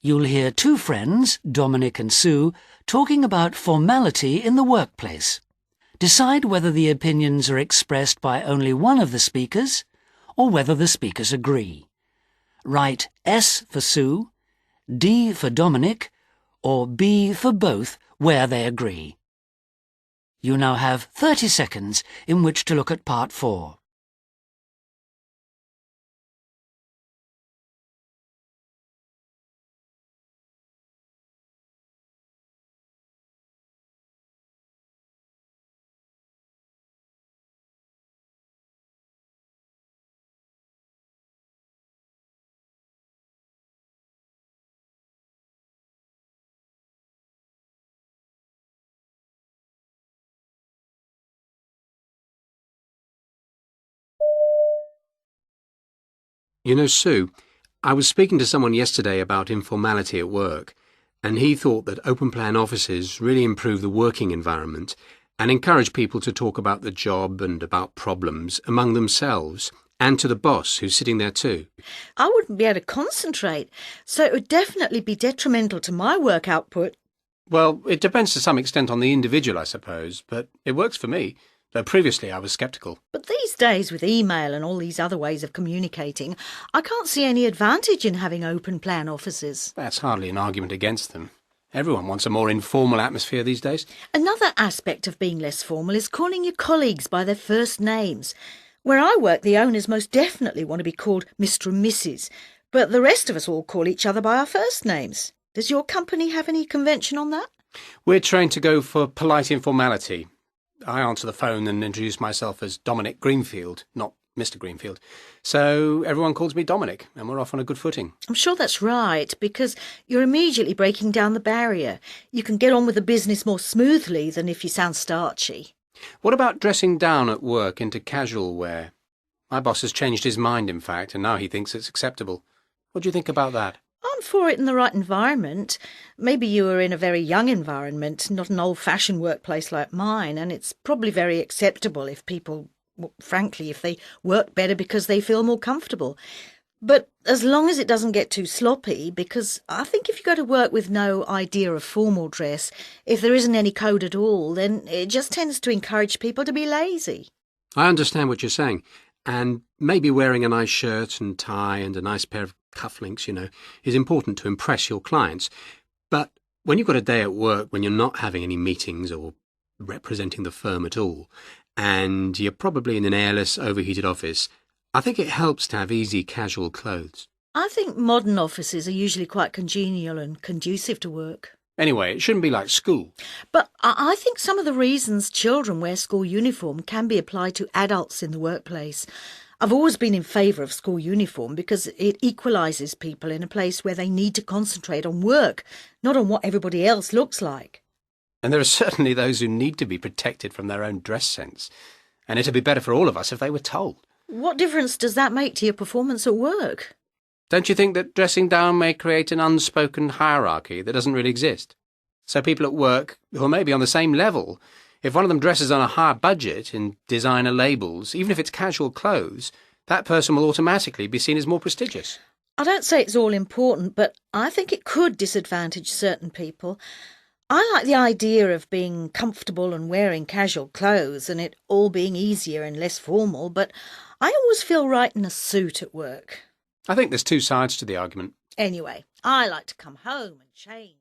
You'll hear two friends, Dominic and Sue, talking about formality in the workplace. Decide whether the opinions are expressed by only one of the speakers or whether the speakers agree. Write S for Sue, D for Dominic, or B for both where they agree. You now have 30 seconds in which to look at part 4. You know, Sue, I was speaking to someone yesterday about informality at work, and he thought that open-plan offices really improve the working environment and encourage people to talk about the job and about problems among themselves and to the boss who's sitting there too. I wouldn't be able to concentrate, so it would definitely be detrimental to my work output. Well, it depends to some extent on the individual, I suppose, but it works for me, though previously I was sceptical. But these days, with email and all these other ways of communicating, I can't see any advantage in having open-plan offices. That's hardly an argument against them. Everyone wants a more informal atmosphere these days. Another aspect of being less formal is calling your colleagues by their first names. Where I work, the owners most definitely want to be called Mr. and Mrs., but the rest of us all call each other by our first names. Does your company have any convention on that? We're trained to go for polite informality. I answer the phone and introduce myself as Dominic Greenfield, not Mr. Greenfield. So everyone calls me Dominic, and we're off on a good footing. I'm sure that's right, because you're immediately breaking down the barrier. You can get on with the business more smoothly than if you sound starchy. What about dressing down at work into casual wear? My boss has changed his mind, in fact, and now he thinks it's acceptable. What do you think about that? I'm for it in the right environment. Maybe you were in a very young environment, not an old-fashioned workplace like mine, and it's probably very acceptable if people, well, frankly, if they work better because they feel more comfortable. But as long as it doesn't get too sloppy, because I think if you go to work with no idea of formal dress, if there isn't any code at all, then it just tends to encourage people to be lazy. I understand what you're saying, and maybe wearing a nice shirt and tie and a nice pair of cufflinks, is important to impress your clients. But when you've got a day at work when you're not having any meetings or representing the firm at all, and you're probably in an airless, overheated office, I think it helps to have easy, casual clothes. I think modern offices are usually quite congenial and conducive to work. Anyway, it shouldn't be like school. But I think some of the reasons children wear school uniform can be applied to adults in the workplace. I've always been in favour of school uniform because it equalises people in a place where they need to concentrate on work, not on what everybody else looks like. And there are certainly those who need to be protected from their own dress sense. And it'd be better for all of us if they were told. What difference does that make to your performance at work? Don't you think that dressing down may create an unspoken hierarchy that doesn't really exist? So people at work, who are maybe on the same level, if one of them dresses on a higher budget in designer labels, even if it's casual clothes, that person will automatically be seen as more prestigious. I don't say it's all important, but I think it could disadvantage certain people. I like the idea of being comfortable and wearing casual clothes and it all being easier and less formal, but I always feel right in a suit at work. I think there's two sides to the argument. Anyway, I like to come home and change.